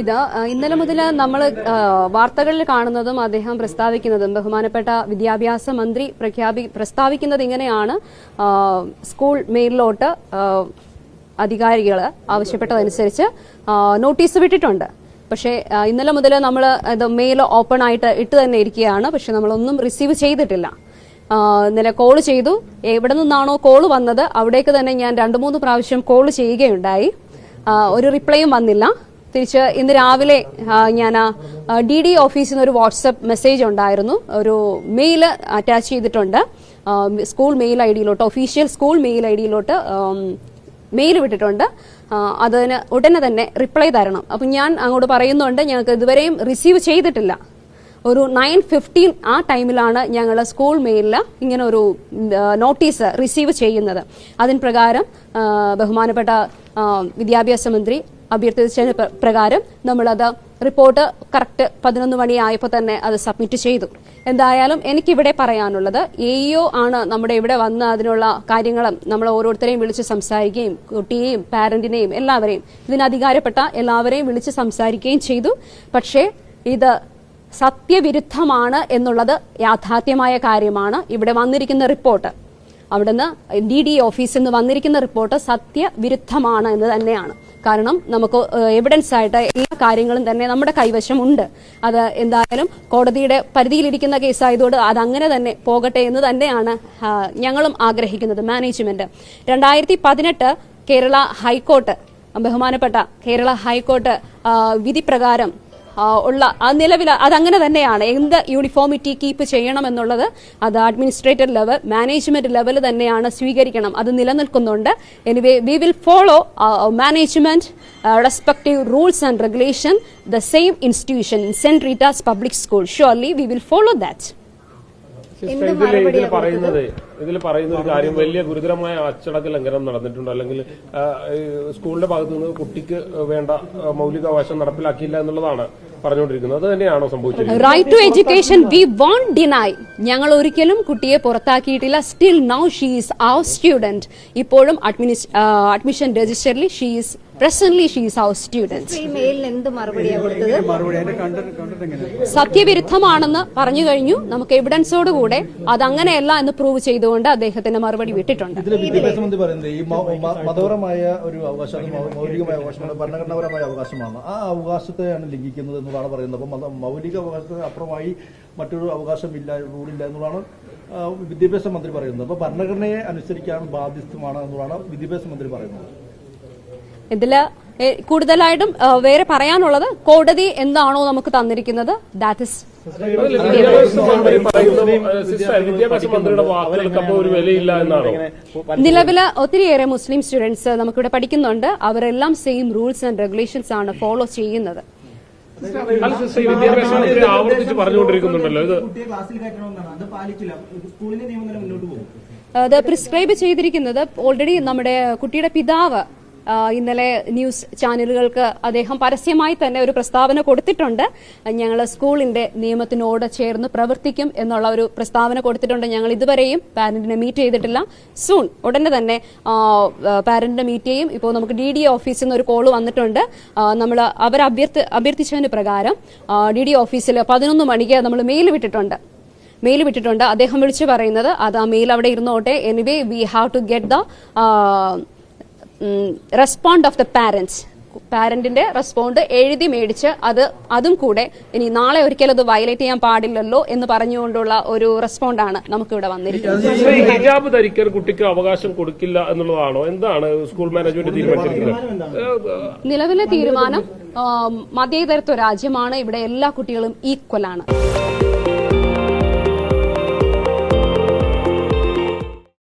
ഇത് ഇന്നലെ മുതൽ നമ്മൾ വാർത്തകളിൽ കാണുന്നതും അദ്ദേഹം പ്രസ്താവിക്കുന്നതും ബഹുമാനപ്പെട്ട വിദ്യാഭ്യാസ മന്ത്രി പ്രസ്താവിക്കുന്നത് ഇങ്ങനെയാണ്. സ്കൂൾ മെയിലിലോട്ട് അധികാരികൾ ആവശ്യപ്പെട്ടതനുസരിച്ച് നോട്ടീസ് വിട്ടിട്ടുണ്ട്. പക്ഷേ ഇന്നലെ മുതൽ നമ്മൾ മെയിൽ ഓപ്പൺ ആയിട്ട് ഇട്ട് തന്നെ ഇരിക്കുകയാണ്. പക്ഷെ നമ്മളൊന്നും റിസീവ് ചെയ്തിട്ടില്ല. ഇന്നലെ കോൾ ചെയ്തു. എവിടെ നിന്നാണോ കോൾ വന്നത് അവിടേക്ക് തന്നെ ഞാൻ 2-3 പ്രാവശ്യം കോൾ ചെയ്യുകയുണ്ടായി. ഒരു റിപ്ലൈയും വന്നില്ല. തിരിച്ച് ഇന്ന് രാവിലെ ഞാൻ DD ഓഫീസിൽ നിന്ന് ഒരു വാട്സപ്പ് മെസ്സേജ് ഉണ്ടായിരുന്നു. ഒരു മെയിൽ അറ്റാച്ച് ചെയ്തിട്ടുണ്ട്. സ്കൂൾ മെയിൽ ഐഡിയിലോട്ട്, ഒഫീഷ്യൽ സ്കൂൾ മെയിൽ ഐഡിയിലോട്ട് മെയിൽ വിട്ടിട്ടുണ്ട്. അതിന് ഉടനെ തന്നെ റിപ്ലൈ തരണം. അപ്പം ഞാൻ അങ്ങോട്ട് പറയുന്നുണ്ട്, ഞങ്ങൾക്ക് ഇതുവരെയും റിസീവ് ചെയ്തിട്ടില്ല. ഒരു 9:15 ആ ടൈമിലാണ് ഞങ്ങൾ സ്കൂൾ മെയിലിൽ ഇങ്ങനെ ഒരു നോട്ടീസ് റിസീവ് ചെയ്യുന്നത്. അതിന് പ്രകാരം ബഹുമാനപ്പെട്ട വിദ്യാഭ്യാസ മന്ത്രി അഭ്യർത്ഥിച്ചതിന് പ്രകാരം നമ്മളത് റിപ്പോർട്ട് കറക്റ്റ് 11 മണിയായപ്പോൾ തന്നെ അത് സബ്മിറ്റ് ചെയ്തു. എന്തായാലും എനിക്കിവിടെ പറയാനുള്ളത്, AEO ആണ് നമ്മുടെ ഇവിടെ വന്ന് അതിനുള്ള കാര്യങ്ങളും നമ്മൾ ഓരോരുത്തരെയും വിളിച്ച് സംസാരിക്കുകയും കുട്ടിയെയും പാരന്റിനെയും എല്ലാവരെയും ഇതിന് അധികാരപ്പെട്ട എല്ലാവരെയും വിളിച്ച് സംസാരിക്കുകയും ചെയ്തു. പക്ഷേ ഇത് സത്യവിരുദ്ധമാണ് എന്നുള്ളത് യാഥാർത്ഥ്യമായ കാര്യമാണ്. ഇവിടെ വന്നിരിക്കുന്ന റിപ്പോർട്ട്, അവിടുന്ന് DD ഓഫീസിൽ നിന്ന് വന്നിരിക്കുന്ന റിപ്പോർട്ട് സത്യവിരുദ്ധമാണ് എന്ന് തന്നെയാണ്. കാരണം നമുക്ക് എവിഡൻസ് ആയിട്ട് എല്ലാ കാര്യങ്ങളും തന്നെ നമ്മുടെ കൈവശമുണ്ട്. അത് എന്തായാലും കോടതിയുടെ പരിധിയിലിരിക്കുന്ന കേസായതുകൊണ്ട് അതങ്ങനെ തന്നെ പോകട്ടെ എന്ന് തന്നെയാണ് ഞങ്ങളും ആഗ്രഹിക്കുന്നത്, മാനേജ്മെന്റ്. 2018 കേരള ഹൈക്കോർട്ട്, ബഹുമാനപ്പെട്ട കേരള ഹൈക്കോർട്ട് വിധി പ്രകാരം ഉള്ള നിലവിൽ അതങ്ങനെ തന്നെയാണ്. എന്ത് യൂണിഫോമിറ്റി കീപ്പ് ചെയ്യണം എന്നുള്ളത് അത് അഡ്മിനിസ്ട്രേറ്റർ ലെവൽ, മാനേജ്മെന്റ് ലെവൽ തന്നെയാണ് സ്വീകരിക്കണം. അത് നിലനിൽക്കുന്നുണ്ട്. Anyway we will follow management respective rules and regulation, the same institution saint Rita's public school. Surely we will follow that. ഇതിൽ പറയുന്ന ഒരു കാര്യം, വലിയ ഗുരുതരമായ അച്ചടക്ക ലംഘനം നടന്നിട്ടുണ്ട്, അല്ലെങ്കിൽ സ്കൂളിന്റെ ഭാഗത്തു നിന്ന് കുട്ടിക്ക് വേണ്ട മൗലികാവകാശം നടപ്പിലാക്കിയില്ല എന്നുള്ളതാണ് പറഞ്ഞുകൊണ്ടിരിക്കുന്നത്. അത് തന്നെയാണോ സംഭവിച്ചത്? Right to education we won't deny. ഞങ്ങൾ ഒരിക്കലും കുട്ടിയെ പുറത്താക്കിയിട്ടില്ല. Still now she is our student. ഇപ്പോഴും അഡ്മിഷൻ രജിസ്റ്ററിൽ she is presently she is our student. സത്യവിരുദ്ധമാണെന്ന് പറഞ്ഞു കഴിഞ്ഞു. നമുക്ക് എവിഡൻസോട് കൂടെ അതങ്ങനെയല്ല എന്ന് പ്രൂവ് ചെയ്തുകൊണ്ട് അദ്ദേഹത്തിന്റെ മറുപടി വിട്ടിട്ടുണ്ട്. ഈ മതപരമായ ഒരു അവകാശം, മൗലികമായ അവകാശമാണ്, ഭരണഘടനാപരമായ അവകാശമാണ്. ആ അവകാശത്തെയാണ് ലംഘിക്കുന്നത് എന്നുള്ളതാണ് പറയുന്നത്. അപ്പം മൗലിക അവകാശത്തിന് അപ്പുറമായി മറ്റൊരു അവകാശമില്ല, റൂളില്ല എന്നുള്ളതാണ് വിദ്യാഭ്യാസ മന്ത്രി പറയുന്നത്. അപ്പൊ ഭരണഘടനയെ അനുസരിക്കാൻ ബാധ്യസ്ഥമാണ് എന്നുള്ളതാണ് വിദ്യാഭ്യാസ മന്ത്രി പറയുന്നത്. ഇതില് കൂടുതലായിട്ടും വേറെ പറയാനുള്ളത്, കോടതി എന്താണോ നമുക്ക് തന്നിരിക്കുന്നത് ദാറ്റ് ഇസ്. നിലവില് ഒത്തിരിയേറെ മുസ്ലിം സ്റ്റുഡൻസ് നമുക്കിവിടെ പഠിക്കുന്നുണ്ട്. അവരെല്ലാം സെയിം റൂൾസ് ആൻഡ് റെഗുലേഷൻസ് ആണ് ഫോളോ ചെയ്യുന്നത്. അത് പ്രിസ്ക്രൈബ് ചെയ്തിരിക്കുന്നത് ഓൾറെഡി നമ്മുടെ കുട്ടിയുടെ പിതാവ് ഇന്നലെ ന്യൂസ് ചാനലുകൾക്ക് അദ്ദേഹം പരസ്യമായി തന്നെ ഒരു പ്രസ്താവന കൊടുത്തിട്ടുണ്ട്. ഞങ്ങൾ സ്കൂളിന്റെ നിയമത്തിനോട് ചേർന്ന് പ്രവർത്തിക്കും എന്നുള്ള ഒരു പ്രസ്താവന കൊടുത്തിട്ടുണ്ട്. ഞങ്ങൾ ഇതുവരെയും പാരന്റിനെ മീറ്റ് ചെയ്തിട്ടില്ല. സൂൺ ഉടനെ തന്നെ പാരന്റിനെ മീറ്റ് ചെയ്യും. ഇപ്പോൾ നമുക്ക് DD ഓഫീസിൽ നിന്ന് ഒരു കോള് വന്നിട്ടുണ്ട്. നമ്മൾ അവർ അഭ്യർത്ഥിച്ചതിന് പ്രകാരം DD ഓഫീസിൽ 11 മണിക്ക് നമ്മൾ മെയിൽ വിട്ടിട്ടുണ്ട്. അദ്ദേഹം വിളിച്ചു പറയുന്നത് അത് ആ മെയിൽ അവിടെ ഇരുന്നോട്ടെ. Anyway we have to get the respond of the parents. പാരന്റിന്റെ റെസ്പോണ്ട് എഴുതി മേടിച്ച് അതും കൂടെ ഇനി നാളെ ഒരിക്കലും അത് വയലേറ്റ് ചെയ്യാൻ പാടില്ലല്ലോ എന്ന് പറഞ്ഞുകൊണ്ടുള്ള ഒരു റെസ്പോണ്ടാണ് നമുക്കിവിടെ വന്നിരിക്കുന്നത്. ഹിജാബ് ധരിക്കാൻ കുട്ടിക്ക് അവകാശം കൊടുക്കില്ല എന്നുള്ളതാണോ? എന്താണ് സ്കൂൾ മാനേജ്മെന്റ് തീരുമാനിച്ചിരിക്കുന്നത്? നിലവിലെ തീരുമാനം മതേതരത്വ രാജ്യമാണ്. ഇവിടെ എല്ലാ കുട്ടികളും ഈക്വൽ ആണ്.